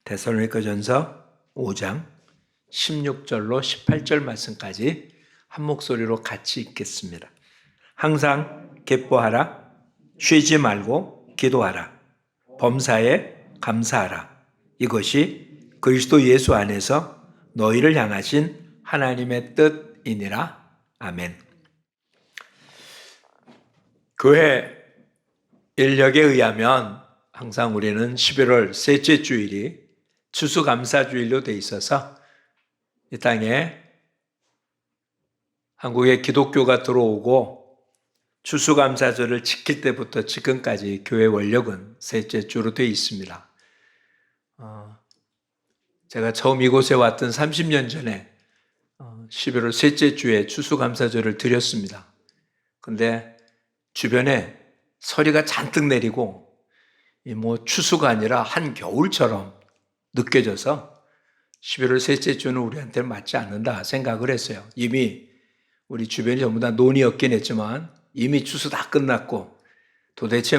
데살로니가전서 5장 16절로 18절 말씀까지 한 목소리로 같이 읽겠습니다. 항상 기뻐하라, 쉬지 말고 기도하라, 범사에 감사하라. 이것이 그리스도 예수 안에서 너희를 향하신 하나님의 뜻이니라. 아멘. 교회 인력에 의하면 항상 우리는 11월 셋째 주일이 추수감사주일로 돼 있어서 이 땅에 한국에 기독교가 들어오고 추수감사절을 지킬 때부터 지금까지 교회 원력은 셋째 주로 되어 있습니다. 제가 처음 이곳에 왔던 30년 전에 11월 셋째 주에 추수감사절을 드렸습니다. 근데 주변에 서리가 잔뜩 내리고 추수가 아니라 한겨울처럼 느껴져서 11월 셋째 주는 우리한테는 맞지 않는다 생각을 했어요. 이미 우리 주변이 전부 다 논이었긴 했지만 이미 추수 다 끝났고 도대체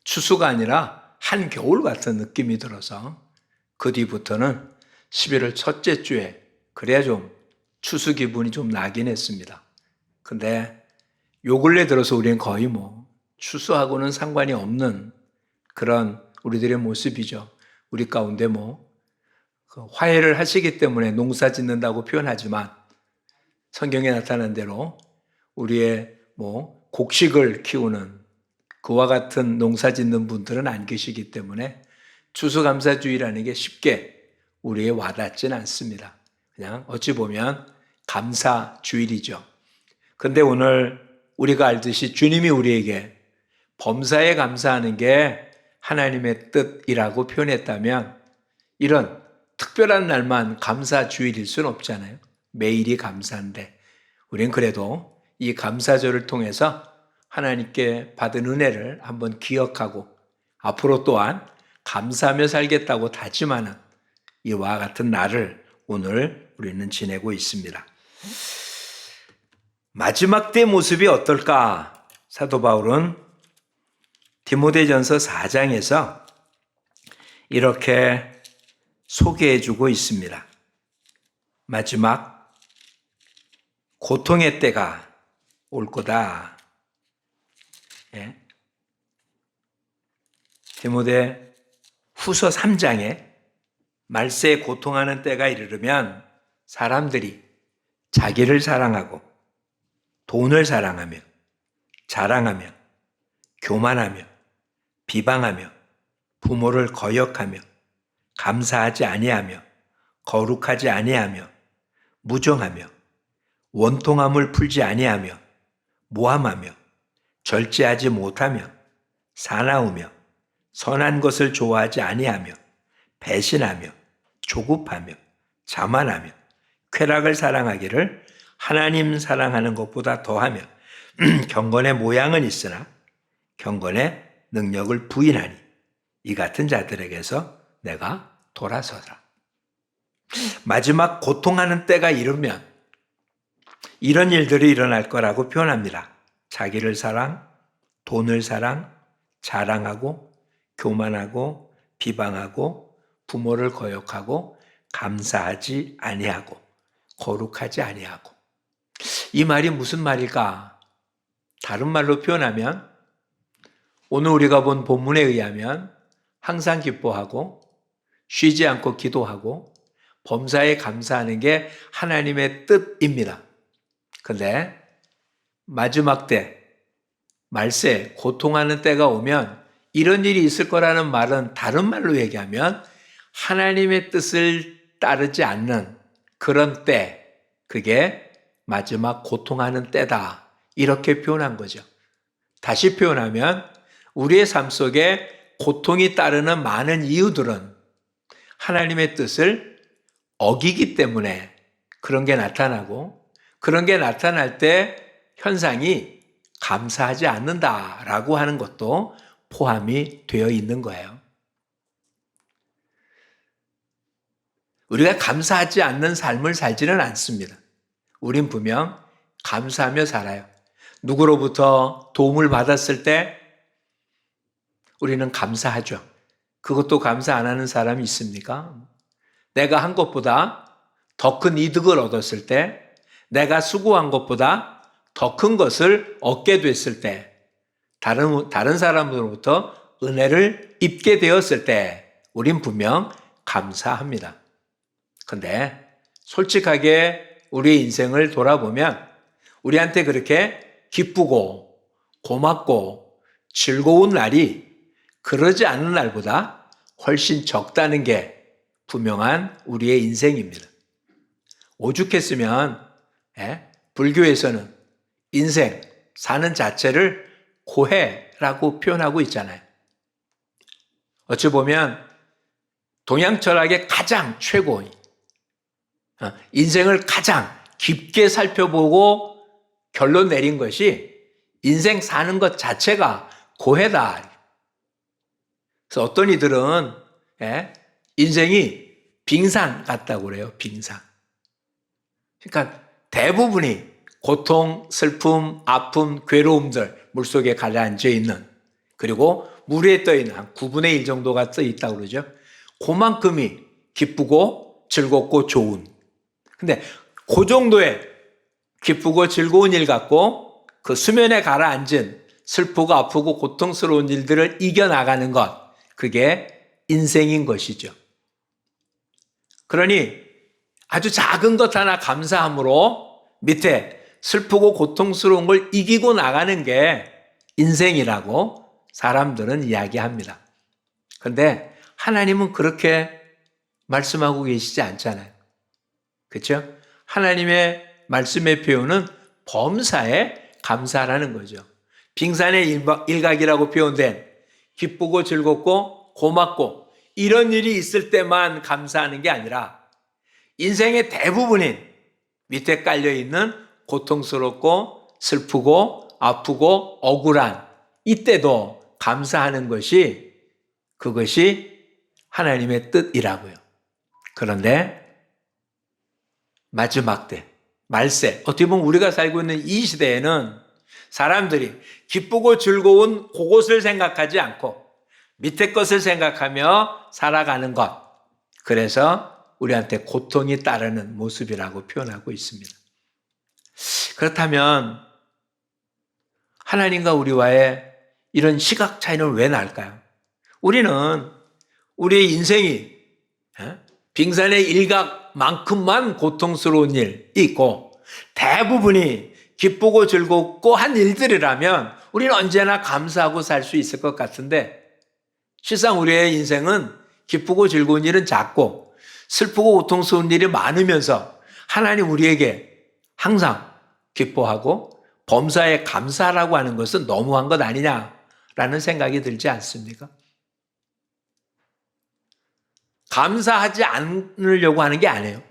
추수가 아니라 한겨울 같은 느낌이 들어서 그 뒤부터는 11월 첫째 주에 그래야 좀 추수 기분이 좀 나긴 했습니다. 근데 요 근래 들어서 우리는 거의 추수하고는 상관이 없는 그런 우리들의 모습이죠. 우리 가운데 화해를 하시기 때문에 농사 짓는다고 표현하지만 성경에 나타난 대로 우리의 곡식을 키우는 그와 같은 농사 짓는 분들은 안 계시기 때문에 추수감사주의라는 게 쉽게 우리에 와닿지는 않습니다. 그냥 어찌 보면 감사주일이죠. 근데 오늘 우리가 알듯이 주님이 우리에게 범사에 감사하는 게 하나님의 뜻이라고 표현했다면 이런 특별한 날만 감사주일일 수는 없잖아요. 매일이 감사인데 우린 그래도 이 감사절을 통해서 하나님께 받은 은혜를 한번 기억하고 앞으로 또한 감사하며 살겠다고 다짐하는 이와 같은 날을 오늘 우리는 지내고 있습니다. 마지막 때 모습이 어떨까? 사도 바울은 디모데전서 4장에서 이렇게 소개해주고 있습니다. 마지막 고통의 때가 올 거다. 예. 디모데 후서 3장에 말세에 고통하는 때가 이르르면 사람들이 자기를 사랑하고 돈을 사랑하며 자랑하며 교만하며 비방하며 부모를 거역하며 감사하지 아니하며 거룩하지 아니하며 무정하며 원통함을 풀지 아니하며 모함하며 절제하지 못하며 사나우며 선한 것을 좋아하지 아니하며 배신하며 조급하며 자만하며 쾌락을 사랑하기를 하나님 사랑하는 것보다 더하며 경건의 모양은 있으나 경건의 능력을 부인하니 이 같은 자들에게서 내가 돌아서라. 마지막 고통하는 때가 이르면 이런 일들이 일어날 거라고 표현합니다. 자기를 사랑, 돈을 사랑, 자랑하고 교만하고 비방하고 부모를 거역하고 감사하지 아니하고 거룩하지 아니하고. 이 말이 무슨 말일까? 다른 말로 표현하면 오늘 우리가 본 본문에 의하면 항상 기뻐하고 쉬지 않고 기도하고 범사에 감사하는 게 하나님의 뜻입니다. 근데 마지막 때, 말세, 고통하는 때가 오면 이런 일이 있을 거라는 말은 다른 말로 얘기하면 하나님의 뜻을 따르지 않는 그런 때, 그게 마지막 고통하는 때다. 이렇게 표현한 거죠. 다시 표현하면 우리의 삶 속에 고통이 따르는 많은 이유들은 하나님의 뜻을 어기기 때문에 그런 게 나타나고 그런 게 나타날 때 현상이 감사하지 않는다라고 하는 것도 포함이 되어 있는 거예요. 우리가 감사하지 않는 삶을 살지는 않습니다. 우린 분명 감사하며 살아요. 누구로부터 도움을 받았을 때 우리는 감사하죠. 그것도 감사 안 하는 사람이 있습니까? 내가 한 것보다 더 큰 이득을 얻었을 때, 내가 수고한 것보다 더 큰 것을 얻게 됐을 때, 다른 사람으로부터 은혜를 입게 되었을 때, 우린 분명 감사합니다. 근데 솔직하게 우리의 인생을 돌아보면 우리한테 그렇게 기쁘고 고맙고 즐거운 날이 그러지 않은 날보다 훨씬 적다는 게 분명한 우리의 인생입니다. 오죽했으면 불교에서는 인생, 사는 자체를 고해라고 표현하고 있잖아요. 어찌 보면 동양 철학의 가장 최고인 인생을 가장 깊게 살펴보고 결론 내린 것이 인생 사는 것 자체가 고해다. 그래서 어떤 이들은 인생이 빙산 같다고 그래요. 빙산. 그러니까 대부분이 고통, 슬픔, 아픔, 괴로움들 물속에 가라앉아 있는, 그리고 물 위에 떠 있는 한 9분의 1 정도가 떠 있다고 그러죠. 그만큼이 기쁘고 즐겁고 좋은. 근데 그 정도의 기쁘고 즐거운 일 갖고 그 수면에 가라앉은 슬프고 아프고 고통스러운 일들을 이겨나가는 것, 그게 인생인 것이죠. 그러니 아주 작은 것 하나 감사함으로 밑에 슬프고 고통스러운 걸 이기고 나가는 게 인생이라고 사람들은 이야기합니다. 그런데 하나님은 그렇게 말씀하고 계시지 않잖아요. 그렇죠? 하나님의 말씀의 표현은 범사에 감사라는 거죠. 빙산의 일각이라고 표현된 기쁘고 즐겁고 고맙고 이런 일이 있을 때만 감사하는 게 아니라 인생의 대부분인 밑에 깔려있는 고통스럽고 슬프고 아프고 억울한 이때도 감사하는 것이, 그것이 하나님의 뜻이라고요. 그런데 마지막 때, 말세, 어떻게 보면 우리가 살고 있는 이 시대에는 사람들이 기쁘고 즐거운 그것을 생각하지 않고 밑에 것을 생각하며 살아가는 것, 그래서 우리한테 고통이 따르는 모습이라고 표현하고 있습니다. 그렇다면 하나님과 우리와의 이런 시각 차이는 왜 날까요? 우리는 우리의 인생이 빙산의 일각만큼만 고통스러운 일이 있고 대부분이 기쁘고 즐겁고 한 일들이라면 우리는 언제나 감사하고 살 수 있을 것 같은데, 실상 우리의 인생은 기쁘고 즐거운 일은 작고 슬프고 고통스러운 일이 많으면서 하나님 우리에게 항상 기뻐하고 범사에 감사라고 하는 것은 너무한 것 아니냐라는 생각이 들지 않습니까? 감사하지 않으려고 하는 게 아니에요.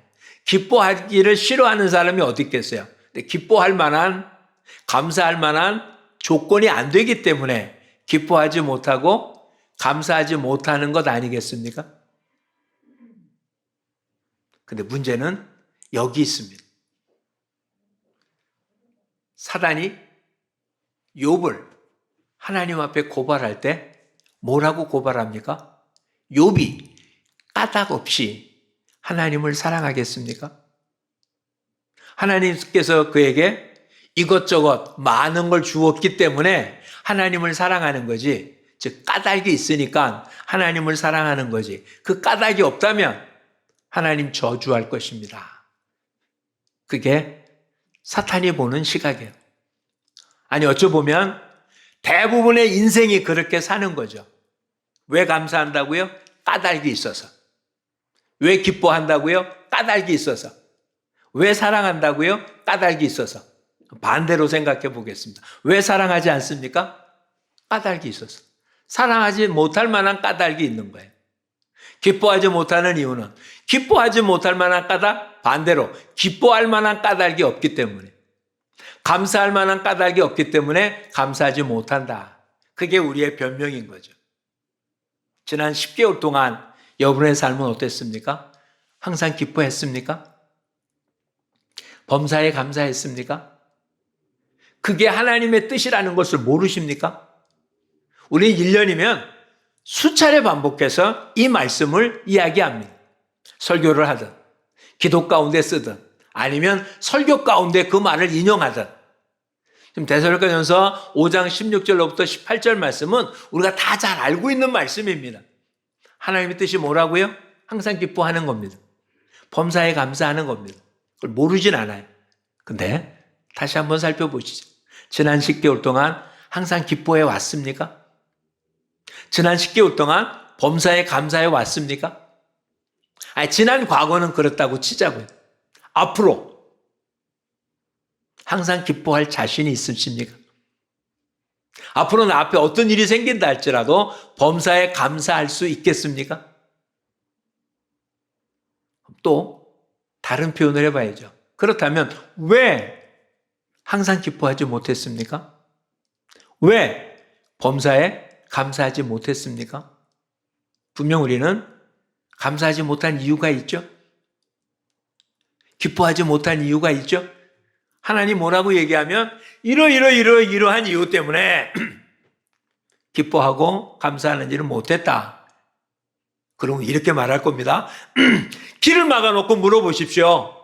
기뻐하기를 싫어하는 사람이 어디 있겠어요? 근데 기뻐할 만한, 감사할 만한 조건이 안 되기 때문에 기뻐하지 못하고 감사하지 못하는 것 아니겠습니까? 근데 문제는 여기 있습니다. 사단이 욥을 하나님 앞에 고발할 때 뭐라고 고발합니까? 욥이 까닭 없이 하나님을 사랑하겠습니까? 하나님께서 그에게 이것저것 많은 걸 주었기 때문에 하나님을 사랑하는 거지, 즉 까닭이 있으니까 하나님을 사랑하는 거지, 그 까닭이 없다면 하나님 저주할 것입니다. 그게 사탄이 보는 시각이에요. 아니 어쩌보면 대부분의 인생이 그렇게 사는 거죠. 왜 감사한다고요? 까닭이 있어서. 왜 기뻐한다고요? 까닭이 있어서. 왜 사랑한다고요? 까닭이 있어서. 반대로 생각해 보겠습니다. 왜 사랑하지 않습니까? 까닭이 있어서. 사랑하지 못할 만한 까닭이 있는 거예요. 기뻐하지 못하는 이유는 기뻐하지 못할 만한 까닭, 반대로 기뻐할 만한 까닭이 없기 때문에, 감사할 만한 까닭이 없기 때문에 감사하지 못한다. 그게 우리의 변명인 거죠. 지난 10개월 동안 여러분의 삶은 어땠습니까? 항상 기뻐했습니까? 범사에 감사했습니까? 그게 하나님의 뜻이라는 것을 모르십니까? 우리 1년이면 수차례 반복해서 이 말씀을 이야기합니다. 설교를 하든 기도 가운데 쓰든 아니면 설교 가운데 그 말을 인용하든. 지금 데살로니가전서 5장 16절로부터 18절 말씀은 우리가 다 잘 알고 있는 말씀입니다. 하나님의 뜻이 뭐라고요? 항상 기뻐하는 겁니다. 범사에 감사하는 겁니다. 그걸 모르진 않아요. 근데 다시 한번 살펴보시죠. 지난 10개월 동안 항상 기뻐해 왔습니까? 지난 10개월 동안 범사에 감사해 왔습니까? 아니, 지난 과거는 그렇다고 치자고요. 앞으로 항상 기뻐할 자신이 있으십니까? 앞으로 나 앞에 어떤 일이 생긴다 할지라도 범사에 감사할 수 있겠습니까? 또 다른 표현을 해봐야죠. 그렇다면 왜 항상 기뻐하지 못했습니까? 왜 범사에 감사하지 못했습니까? 분명 우리는 감사하지 못한 이유가 있죠. 기뻐하지 못한 이유가 있죠. 하나님 뭐라고 얘기하면 이러한 이유 때문에 기뻐하고 감사하는 일을 못했다. 그러면 이렇게 말할 겁니다. 길을 막아놓고 물어보십시오.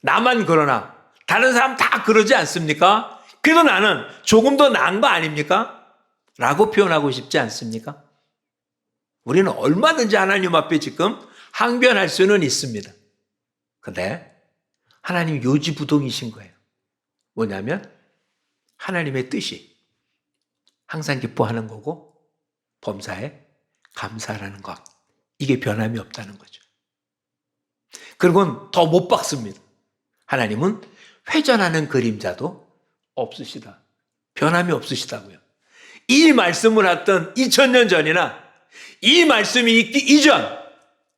나만 그러나 다른 사람 다 그러지 않습니까? 그래도 나는 조금 더 나은 거 아닙니까? 라고 표현하고 싶지 않습니까? 우리는 얼마든지 하나님 앞에 지금 항변할 수는 있습니다. 근데 하나님 요지부동이신 거예요. 뭐냐면 하나님의 뜻이 항상 기뻐하는 거고 범사에 감사하라는 것. 이게 변함이 없다는 거죠. 그리고는 더 못 박습니다. 하나님은 회전하는 그림자도 없으시다. 변함이 없으시다고요. 이 말씀을 했던 2000년 전이나 이 말씀이 있기 이전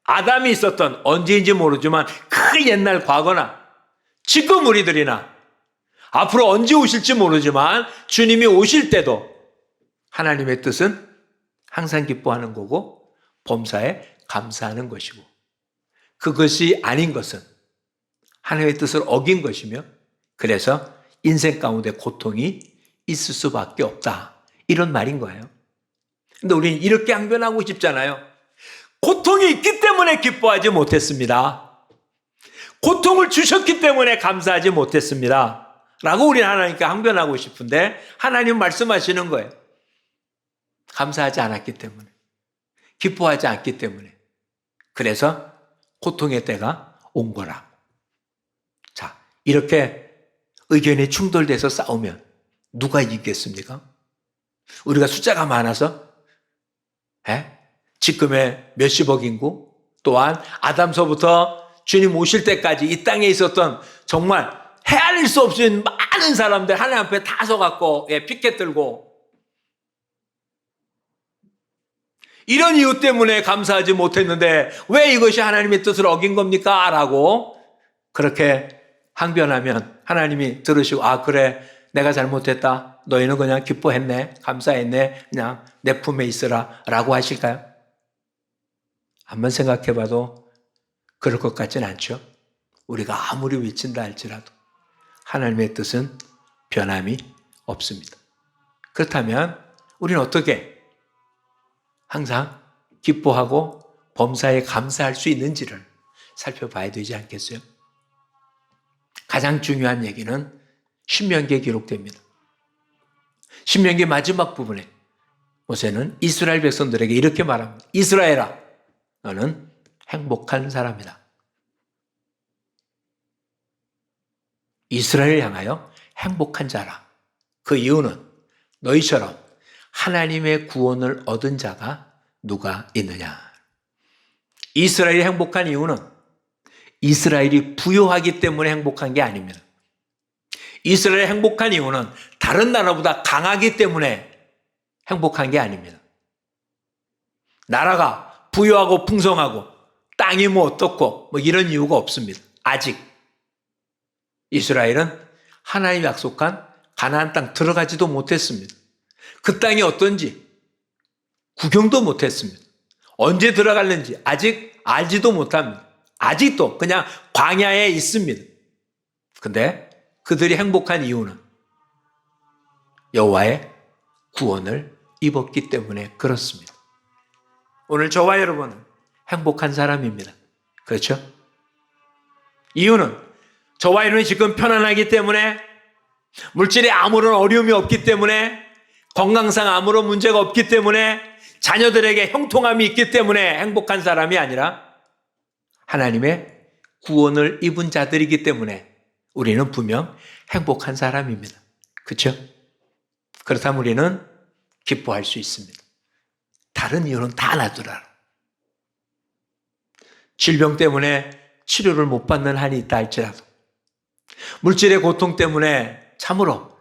아담이 있었던 언제인지 모르지만 그 옛날 과거나 지금 우리들이나 앞으로 언제 오실지 모르지만 주님이 오실 때도 하나님의 뜻은 항상 기뻐하는 거고 범사에 감사하는 것이고 그것이 아닌 것은 하나님의 뜻을 어긴 것이며 그래서 인생 가운데 고통이 있을 수밖에 없다. 이런 말인 거예요. 근데 우리는 이렇게 항변하고 싶잖아요. 고통이 있기 때문에 기뻐하지 못했습니다. 고통을 주셨기 때문에 감사하지 못했습니다. 라고 우리는 하나님께 항변하고 싶은데 하나님 말씀하시는 거예요. 감사하지 않았기 때문에. 기뻐하지 않기 때문에. 그래서 고통의 때가 온 거라. 자, 이렇게 의견이 충돌돼서 싸우면 누가 이기겠습니까? 우리가 숫자가 많아서 지금의 몇십억 인구 또한 아담서부터 주님 오실 때까지 이 땅에 있었던 정말 헤아릴 수 없는 많은 사람들 하나님 앞에 다 서갖고 피켓 들고 이런 이유 때문에 감사하지 못했는데 왜 이것이 하나님의 뜻을 어긴 겁니까? 라고 그렇게 항변하면 하나님이 들으시고 아 그래 내가 잘못했다. 너희는 그냥 기뻐했네. 감사했네. 그냥 내 품에 있으라 라고 하실까요? 한번 생각해봐도 그럴 것 같진 않죠. 우리가 아무리 외친다 할지라도 하나님의 뜻은 변함이 없습니다. 그렇다면 우리는 어떻게 항상 기뻐하고 범사에 감사할 수 있는지를 살펴봐야 되지 않겠어요? 가장 중요한 얘기는 신명기에 기록됩니다. 신명기 마지막 부분에 모세는 이스라엘 백성들에게 이렇게 말합니다. 이스라엘아, 너는 행복한 사람이다. 이스라엘을 향하여 행복한 자라. 그 이유는 너희처럼 하나님의 구원을 얻은 자가 누가 있느냐. 이스라엘이 행복한 이유는 이스라엘이 부유하기 때문에 행복한 게 아닙니다. 이스라엘이 행복한 이유는 다른 나라보다 강하기 때문에 행복한 게 아닙니다. 나라가 부유하고 풍성하고 땅이 뭐 어떻고 뭐 이런 이유가 없습니다. 아직 이스라엘은 하나님이 약속한 가나안 땅 들어가지도 못했습니다. 그 땅이 어떤지 구경도 못했습니다. 언제 들어갈는지 아직 알지도 못합니다. 아직도 그냥 광야에 있습니다. 근데 그들이 행복한 이유는 여호와의 구원을 입었기 때문에 그렇습니다. 오늘 저와 여러분은 행복한 사람입니다. 그렇죠? 이유는 저와 여러분이 지금 편안하기 때문에, 물질에 아무런 어려움이 없기 때문에, 건강상 아무런 문제가 없기 때문에, 자녀들에게 형통함이 있기 때문에 행복한 사람이 아니라 하나님의 구원을 입은 자들이기 때문에 우리는 분명 행복한 사람입니다. 그렇죠? 그렇다면 우리는 기뻐할 수 있습니다. 다른 이유는 다 놔두라. 질병 때문에 치료를 못 받는 한이 있다 할지라도, 물질의 고통 때문에 참으로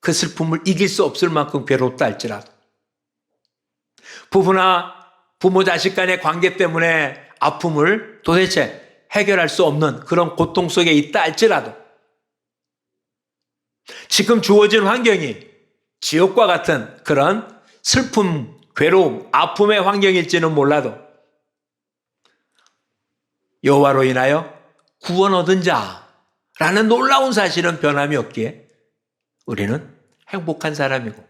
그 슬픔을 이길 수 없을 만큼 괴롭다 할지라도, 부부나 부모 자식 간의 관계 때문에 아픔을 도대체 해결할 수 없는 그런 고통 속에 있다 할지라도, 지금 주어진 환경이 지옥과 같은 그런 슬픔, 괴로움, 아픔의 환경일지는 몰라도 여호와로 인하여 구원 얻은 자라는 놀라운 사실은 변함이 없기에 우리는 행복한 사람이고,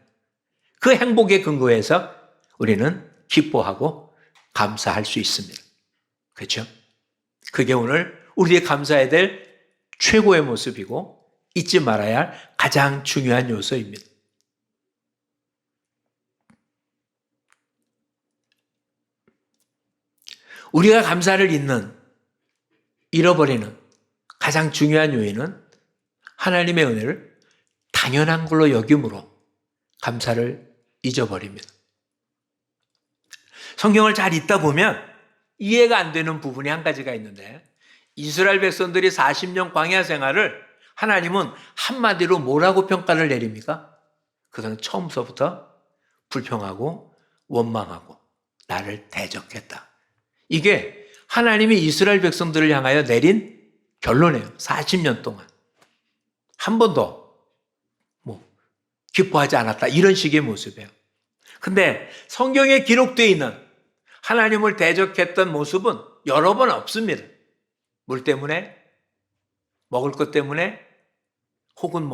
그 행복에 근거해서 우리는 기뻐하고 감사할 수 있습니다. 그렇죠? 그게 오늘 우리의 감사해야 될 최고의 모습이고 잊지 말아야 할 가장 중요한 요소입니다. 우리가 감사를 잃어버리는 가장 중요한 요인은 하나님의 은혜를 당연한 걸로 여김으로 감사를 잊어버립니다. 성경을 잘 읽다 보면 이해가 안 되는 부분이 한 가지가 있는데, 이스라엘 백성들이 40년 광야 생활을 하나님은 한마디로 뭐라고 평가를 내립니까? 그들은 처음서부터 불평하고 원망하고 나를 대적했다. 이게 하나님이 이스라엘 백성들을 향하여 내린 결론이에요. 40년 동안 한 번도 기뻐하지 않았다, 이런 식의 모습이에요. 근데 성경에 기록되어 있는 하나님을 대적했던 모습은 여러 번 없습니다. 물 때문에, 먹을 것 때문에, 혹은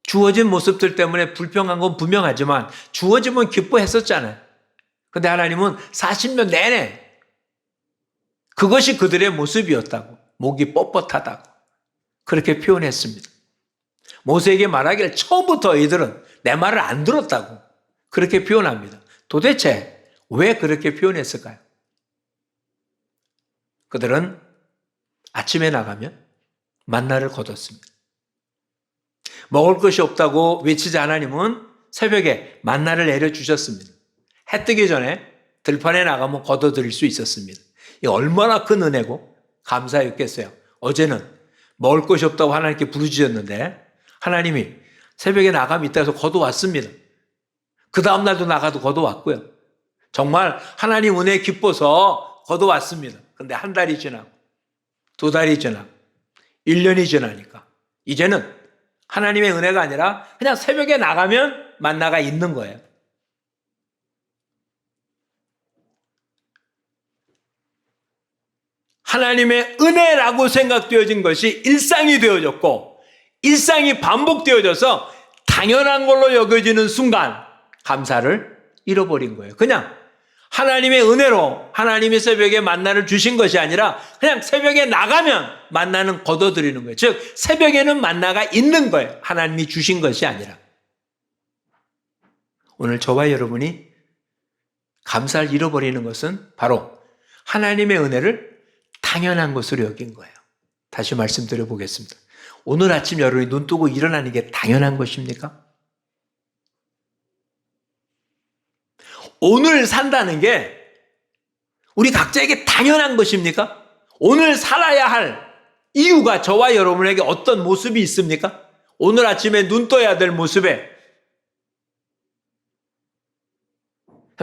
주어진 모습들 때문에 불평한 건 분명하지만 주어지면 기뻐했었잖아요. 근데 하나님은 40년 내내 그것이 그들의 모습이었다고, 목이 뻣뻣하다고 그렇게 표현했습니다. 모세에게 말하기를 처음부터 이들은 내 말을 안 들었다고 그렇게 표현합니다. 도대체 왜 그렇게 표현했을까요? 그들은 아침에 나가면 만나를 거뒀습니다. 먹을 것이 없다고 외치자 하나님은 새벽에 만나를 내려주셨습니다. 해 뜨기 전에 들판에 나가면 거둬들일 수 있었습니다. 이 얼마나 큰 은혜고 감사였겠어요. 어제는 먹을 것이 없다고 하나님께 부르짖었는데 하나님이 새벽에 나가면 이따 해서 거둬왔습니다. 그 다음날도 나가도 거둬왔고요. 정말 하나님 은혜에 기뻐서 거둬왔습니다. 근데 한 달이 지나고, 두 달이 지나고, 1년이 지나니까 이제는 하나님의 은혜가 아니라 그냥 새벽에 나가면 만나가 있는 거예요. 하나님의 은혜라고 생각되어진 것이 일상이 되어졌고, 일상이 반복되어져서 당연한 걸로 여겨지는 순간 감사를 잃어버린 거예요. 그냥 하나님의 은혜로 하나님이 새벽에 만나를 주신 것이 아니라 그냥 새벽에 나가면 만나는 거둬들이는 거예요. 즉 새벽에는 만나가 있는 거예요. 하나님이 주신 것이 아니라. 오늘 저와 여러분이 감사를 잃어버리는 것은 바로 하나님의 은혜를 당연한 것으로 여긴 거예요. 다시 말씀드려 보겠습니다. 오늘 아침 여러분이 눈 뜨고 일어나는 게 당연한 것입니까? 오늘 산다는 게 우리 각자에게 당연한 것입니까? 오늘 살아야 할 이유가 저와 여러분에게 어떤 모습이 있습니까? 오늘 아침에 눈 떠야 될 모습에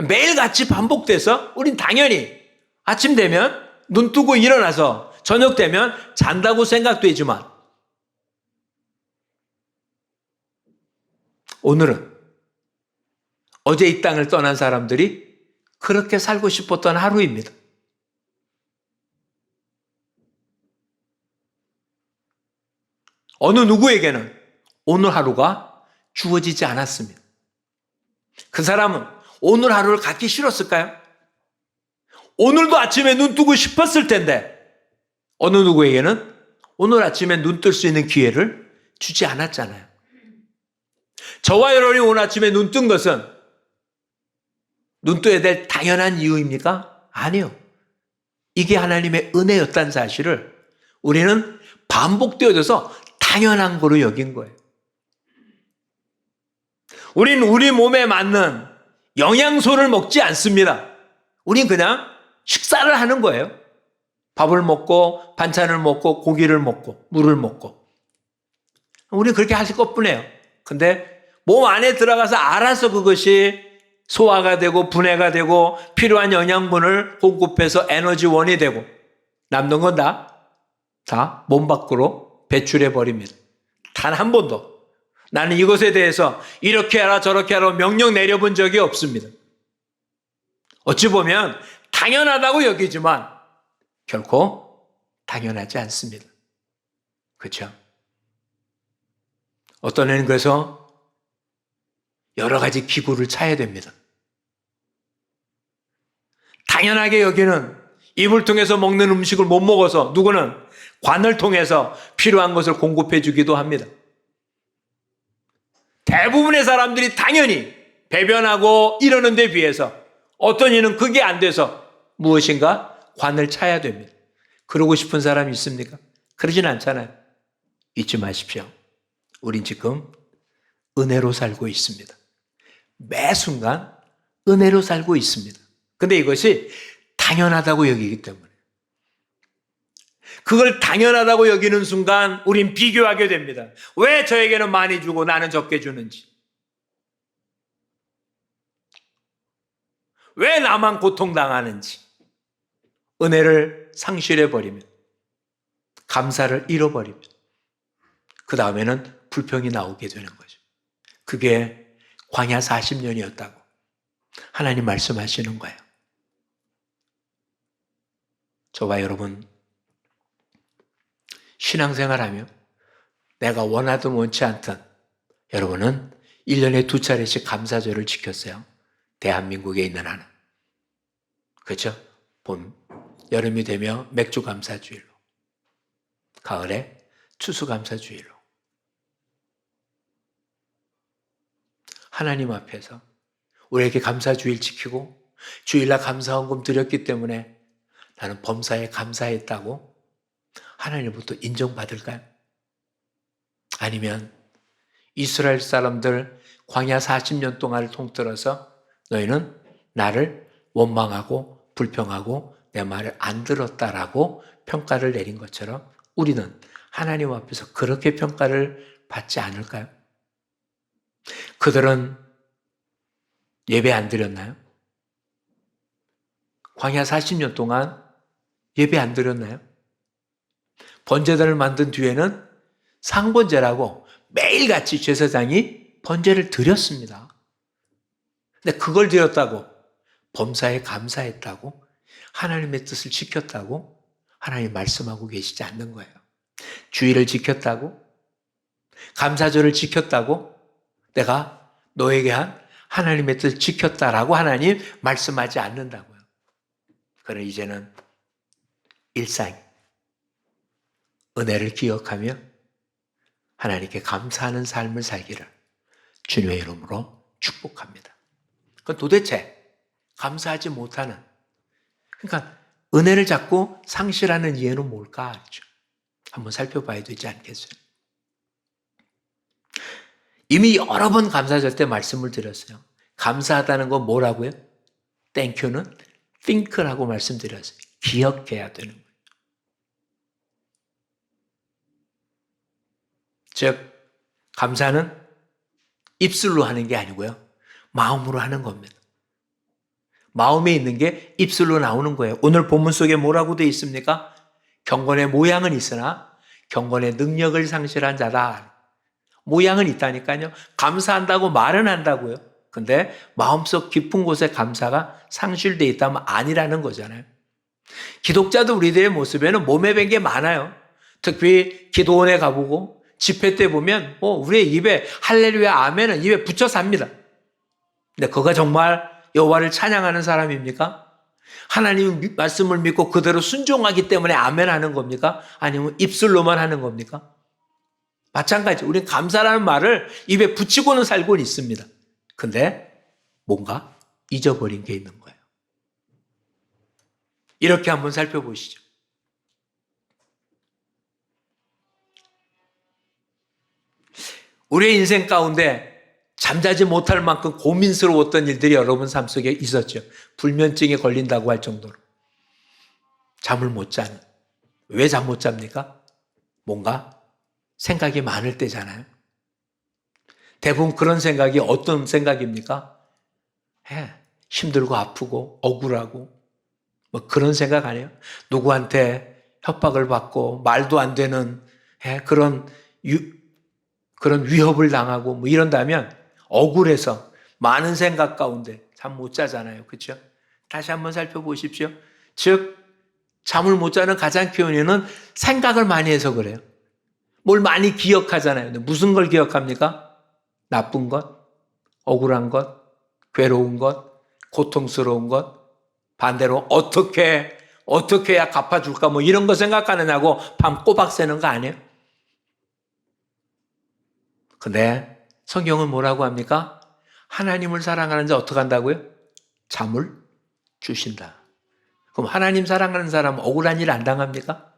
매일같이 반복돼서 우린 당연히 아침 되면 눈 뜨고 일어나서 저녁 되면 잔다고 생각되지만, 오늘은 어제 이 땅을 떠난 사람들이 그렇게 살고 싶었던 하루입니다. 어느 누구에게는 오늘 하루가 주어지지 않았습니다. 그 사람은 오늘 하루를 갖기 싫었을까요? 오늘도 아침에 눈 뜨고 싶었을 텐데 어느 누구에게는 오늘 아침에 눈 뜰 수 있는 기회를 주지 않았잖아요. 저와 여러분이 오늘 아침에 눈 뜬 것은 눈 떠야 될 당연한 이유입니까? 아니요. 이게 하나님의 은혜였다는 사실을 우리는 반복되어져서 당연한 거로 여긴 거예요. 우린 우리 몸에 맞는 영양소를 먹지 않습니다. 우린 그냥 식사를 하는 거예요. 밥을 먹고 반찬을 먹고 고기를 먹고 물을 먹고. 우리는 그렇게 할 것뿐이에요. 근데 몸 안에 들어가서 알아서 그것이 소화가 되고 분해가 되고 필요한 영양분을 공급해서 에너지원이 되고 남는 건 다 몸 밖으로 배출해 버립니다. 단 한 번도 나는 이것에 대해서 이렇게 하라 저렇게 하라 명령 내려본 적이 없습니다. 어찌 보면 당연하다고 여기지만 결코 당연하지 않습니다. 그렇죠? 어떤 애는 그래서 여러 가지 기구를 차야 됩니다. 당연하게 여기는 입을 통해서 먹는 음식을 못 먹어서 누구는 관을 통해서 필요한 것을 공급해 주기도 합니다. 대부분의 사람들이 당연히 배변하고 이러는 데 비해서 어떤 이는 그게 안 돼서 무엇인가 관을 차야 됩니다. 그러고 싶은 사람이 있습니까? 그러진 않잖아요. 잊지 마십시오. 우린 지금 은혜로 살고 있습니다. 매 순간 은혜로 살고 있습니다. 근데 이것이 당연하다고 여기기 때문에 그걸 당연하다고 여기는 순간 우린 비교하게 됩니다. 왜 저에게는 많이 주고 나는 적게 주는지, 왜 나만 고통당하는지, 은혜를 상실해버리면, 감사를 잃어버리면 그 다음에는 불평이 나오게 되는 거죠. 그게 광야 40년이었다고 하나님 말씀하시는 거예요. 저와 여러분 신앙생활하며 내가 원하든 원치 않든 여러분은 1년에 2차례씩 감사절을 지켰어요. 대한민국에 있는 한은. 그렇죠? 봄, 여름이 되면 맥주 감사주일로, 가을에 추수 감사주일로. 하나님 앞에서 우리에게 감사주일 지키고 주일날 감사헌금 드렸기 때문에 나는 범사에 감사했다고 하나님부터 인정받을까요? 아니면 이스라엘 사람들 광야 40년 동안을 통틀어서 너희는 나를 원망하고 불평하고 내 말을 안 들었다라고 평가를 내린 것처럼 우리는 하나님 앞에서 그렇게 평가를 받지 않을까요? 그들은 예배 안 드렸나요? 광야 40년 동안 예배 안 드렸나요? 번제단을 만든 뒤에는 상번제라고 매일같이 제사장이 번제를 드렸습니다. 근데 그걸 드렸다고, 범사에 감사했다고, 하나님의 뜻을 지켰다고 하나님 말씀하고 계시지 않는 거예요. 주일을 지켰다고, 감사절을 지켰다고, 내가 너에게 한 하나님의 뜻을 지켰다라고 하나님 말씀하지 않는다고요. 그럼 이제는 일상 은혜를 기억하며 하나님께 감사하는 삶을 살기를 주님의 이름으로 축복합니다. 그건 도대체 감사하지 못하는, 그러니까 은혜를 자꾸 상실하는 이유는 뭘까? 한번 살펴봐야 되지 않겠어요? 이미 여러 번 감사절 때 말씀을 드렸어요. 감사하다는 건 뭐라고요? 땡큐는 think라고 말씀드렸어요. 기억해야 되는 거예요. 즉 감사는 입술로 하는 게 아니고요. 마음으로 하는 겁니다. 마음에 있는 게 입술로 나오는 거예요. 오늘 본문 속에 뭐라고 되어 있습니까? 경건의 모양은 있으나 경건의 능력을 상실한 자다. 모양은 있다니까요. 감사한다고 말은 한다고요. 근데 마음속 깊은 곳에 감사가 상실되어 있다면 아니라는 거잖아요. 기독자도 우리들의 모습에는 몸에 밴 게 많아요. 특히 기도원에 가보고 집회 때 보면 우리의 입에 할렐루야 아멘은 입에 붙여 삽니다. 근데 그거 정말 여호와를 찬양하는 사람입니까? 하나님 말씀을 믿고 그대로 순종하기 때문에 아멘 하는 겁니까? 아니면 입술로만 하는 겁니까? 마찬가지. 우리는 감사라는 말을 입에 붙이고는 살고는 있습니다. 근데 뭔가 잊어버린 게 있는 거예요. 이렇게 한번 살펴보시죠. 우리의 인생 가운데 잠자지 못할 만큼 고민스러웠던 일들이 여러분 삶 속에 있었죠. 불면증에 걸린다고 할 정도로. 잠을 못 자는. 왜 잠 못 잡니까? 뭔가 생각이 많을 때잖아요. 대부분 그런 생각이 어떤 생각입니까? 힘들고 아프고 억울하고 뭐 그런 생각 아니에요? 누구한테 협박을 받고 말도 안 되는 그런 위협을 당하고 뭐 이런다면 억울해서 많은 생각 가운데 잠 못 자잖아요. 그렇죠? 다시 한번 살펴보십시오. 즉 잠을 못 자는 가장 큰 원인은 생각을 많이 해서 그래요. 뭘 많이 기억하잖아요. 근데 무슨 걸 기억합니까? 나쁜 것, 억울한 것, 괴로운 것, 고통스러운 것, 반대로 어떻게 해야 갚아줄까 뭐 이런 거 생각하느냐고 밤 꼬박 새는 거 아니에요? 근데 성경은 뭐라고 합니까? 하나님을 사랑하는 자 어떻게 한다고요? 잠을 주신다. 그럼 하나님 사랑하는 사람은 억울한 일 안 당합니까?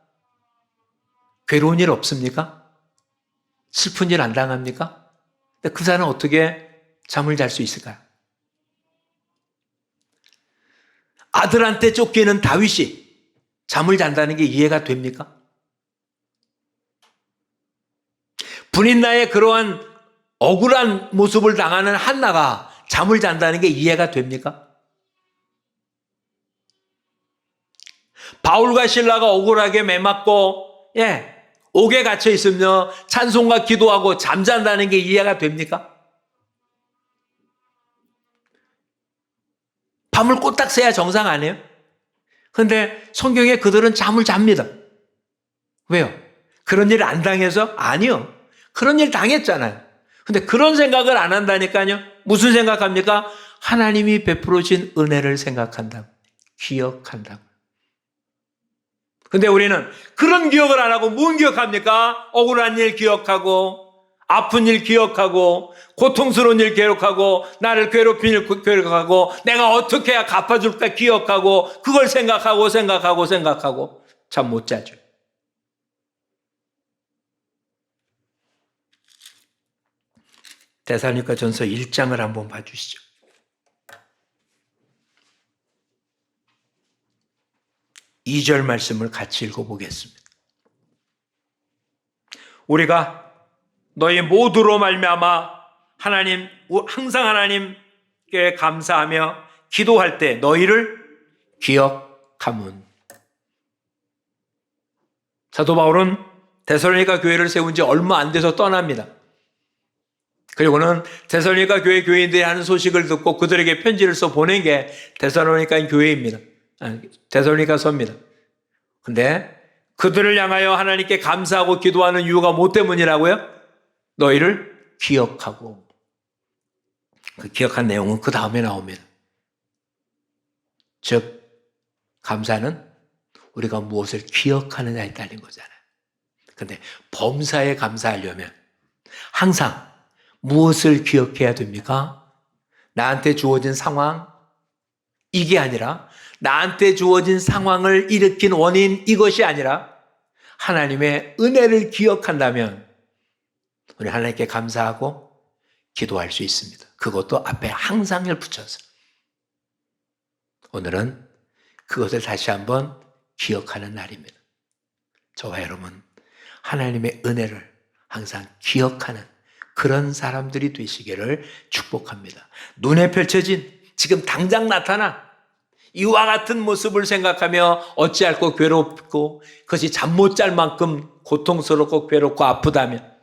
괴로운 일 없습니까? 슬픈 일 안 당합니까? 근데 그 사람은 어떻게 잠을 잘 수 있을까요? 아들한테 쫓기는 다윗이 잠을 잔다는 게 이해가 됩니까? 분인나의 그러한 억울한 모습을 당하는 한나가 잠을 잔다는 게 이해가 됩니까? 바울과 실라가 억울하게 매맞고 옥에 갇혀 있으며 찬송과 기도하고 잠잔다는 게 이해가 됩니까? 밤을 꼬딱 새야 정상 아니에요? 그런데 성경에 그들은 잠을 잡니다. 왜요? 그런 일 안 당해서? 아니요. 그런 일 당했잖아요. 근데 그런 생각을 안 한다니까요. 무슨 생각합니까? 하나님이 베풀어 주신 은혜를 생각한다고. 기억한다고. 근데 우리는 그런 기억을 안 하고 뭔 기억합니까? 억울한 일 기억하고 아픈 일 기억하고 고통스러운 일 기억하고 나를 괴롭힌 일 기억하고 내가 어떻게 해야 갚아줄까 기억하고 그걸 생각하고 잠 못 자죠. 데살로니가전서 1장을 한번 봐주시죠. 2절 말씀을 같이 읽어보겠습니다. 우리가 너희 모두로 말미암아 항상 하나님께 감사하며 기도할 때 너희를 기억하문. 사도 바울은 데살로니가 교회를 세운 지 얼마 안 돼서 떠납니다. 그리고는 데살로니가 교회 교인들이 하는 소식을 듣고 그들에게 편지를 써 보낸 게 데살로니가 교회입니다. 데살로니가서입니다. 근데 그들을 향하여 하나님께 감사하고 기도하는 이유가 뭐 때문이라고요? 너희를 기억하고. 그 기억한 내용은 그 다음에 나옵니다. 즉 감사는 우리가 무엇을 기억하느냐에 딸린 거잖아요. 근데 범사에 감사하려면 항상 무엇을 기억해야 됩니까? 나한테 주어진 상황, 이게 아니라 나한테 주어진 상황을 일으킨 원인 이것이 아니라 하나님의 은혜를 기억한다면 우리 하나님께 감사하고 기도할 수 있습니다. 그것도 앞에 항상을 붙여서. 오늘은 그것을 다시 한번 기억하는 날입니다. 저와 여러분 하나님의 은혜를 항상 기억하는 그런 사람들이 되시기를 축복합니다. 눈에 펼쳐진 지금 당장 나타난 이와 같은 모습을 생각하며 어찌할꼬 괴롭고 그것이 잠 못 잘 만큼 고통스럽고 괴롭고 아프다면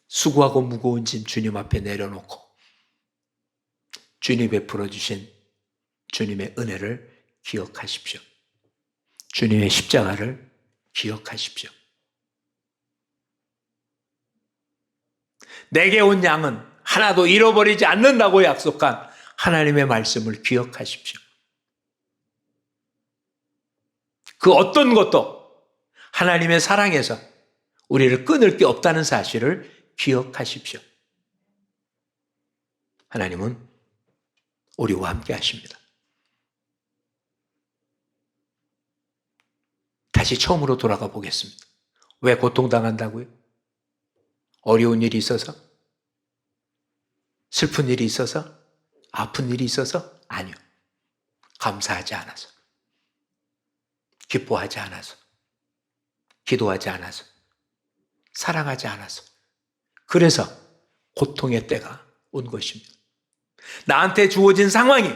수고하고 무거운 짐 주님 앞에 내려놓고 주님이 베풀어 주신 주님의 은혜를 기억하십시오. 주님의 십자가를 기억하십시오. 내게 온 양은 하나도 잃어버리지 않는다고 약속한 하나님의 말씀을 기억하십시오. 그 어떤 것도 하나님의 사랑에서 우리를 끊을 게 없다는 사실을 기억하십시오. 하나님은 우리와 함께 하십니다. 다시 처음으로 돌아가 보겠습니다. 왜 고통당한다고요? 어려운 일이 있어서? 슬픈 일이 있어서? 아픈 일이 있어서? 아니요. 감사하지 않아서. 기뻐하지 않아서. 기도하지 않아서. 사랑하지 않아서. 그래서 고통의 때가 온 것입니다. 나한테 주어진 상황이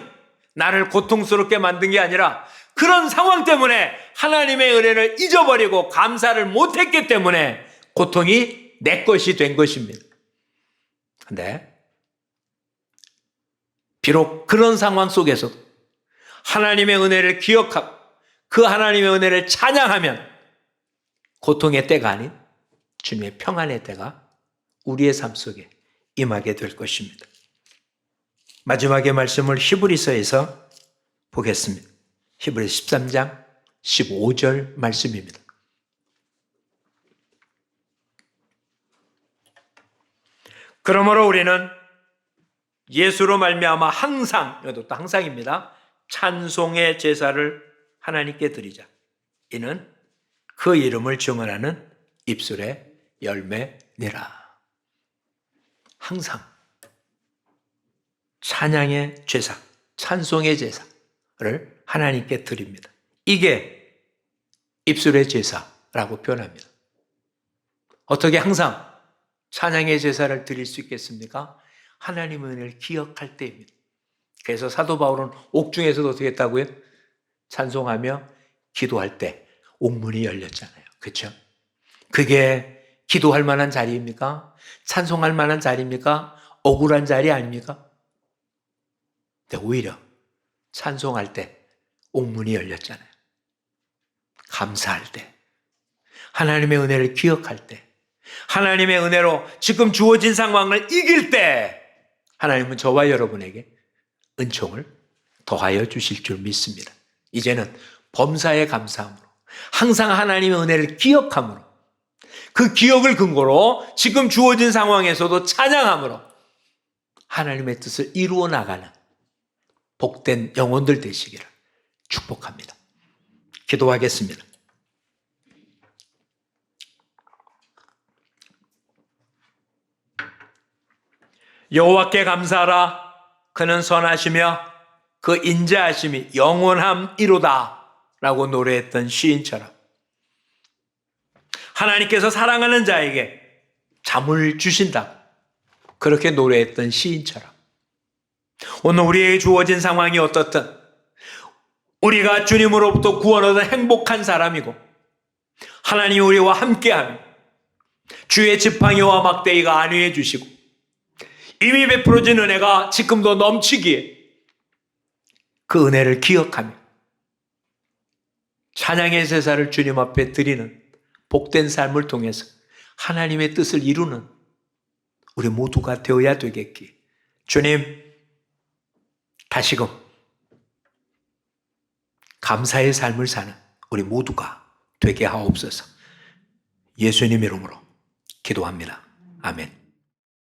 나를 고통스럽게 만든 게 아니라 그런 상황 때문에 하나님의 은혜를 잊어버리고 감사를 못했기 때문에 고통이 내 것이 된 것입니다. 그런데 비록 그런 상황 속에서도 하나님의 은혜를 기억하고 그 하나님의 은혜를 찬양하면 고통의 때가 아닌 주님의 평안의 때가 우리의 삶 속에 임하게 될 것입니다. 마지막의 말씀을 히브리서에서 보겠습니다. 히브리서 13장 15절 말씀입니다. 그러므로 우리는 예수로 말미암아 항상, 이것도 또 항상입니다, 찬송의 제사를 하나님께 드리자. 이는 그 이름을 증언하는 입술의 열매니라. 항상 찬양의 제사, 찬송의 제사를 하나님께 드립니다. 이게 입술의 제사라고 표현합니다. 어떻게 항상 찬양의 제사를 드릴 수 있겠습니까? 하나님의 은혜를 기억할 때입니다. 그래서 사도 바울은 옥중에서도 어떻게 했다고요? 찬송하며 기도할 때 옥문이 열렸잖아요. 그렇죠? 그게 기도할 만한 자리입니까? 찬송할 만한 자리입니까? 억울한 자리 아닙니까? 근데 오히려 찬송할 때 옥문이 열렸잖아요. 감사할 때, 하나님의 은혜를 기억할 때, 하나님의 은혜로 지금 주어진 상황을 이길 때 하나님은 저와 여러분에게 은총을 더하여 주실 줄 믿습니다. 이제는 범사에 감사함으로, 항상 하나님의 은혜를 기억함으로, 그 기억을 근거로 지금 주어진 상황에서도 찬양함으로 하나님의 뜻을 이루어 나가는 복된 영혼들 되시기를 축복합니다. 기도하겠습니다. 여호와께 감사하라. 그는 선하시며 그 인자하심이 영원함이로다 라고 노래했던 시인처럼 하나님께서 사랑하는 자에게 잠을 주신다, 그렇게 노래했던 시인처럼 오늘 우리에게 주어진 상황이 어떻든 우리가 주님으로부터 구원 얻은 행복한 사람이고 하나님이 우리와 함께하며 주의 지팡이와 막대기가 안위해 주시고 이미 베풀어진 은혜가 지금도 넘치기에 그 은혜를 기억하며 찬양의 제사를 주님 앞에 드리는 복된 삶을 통해서 하나님의 뜻을 이루는 우리 모두가 되어야 되겠기에 주님, 다시금 감사의 삶을 사는 우리 모두가 되게 하옵소서. 예수님 이름으로 기도합니다. 아멘.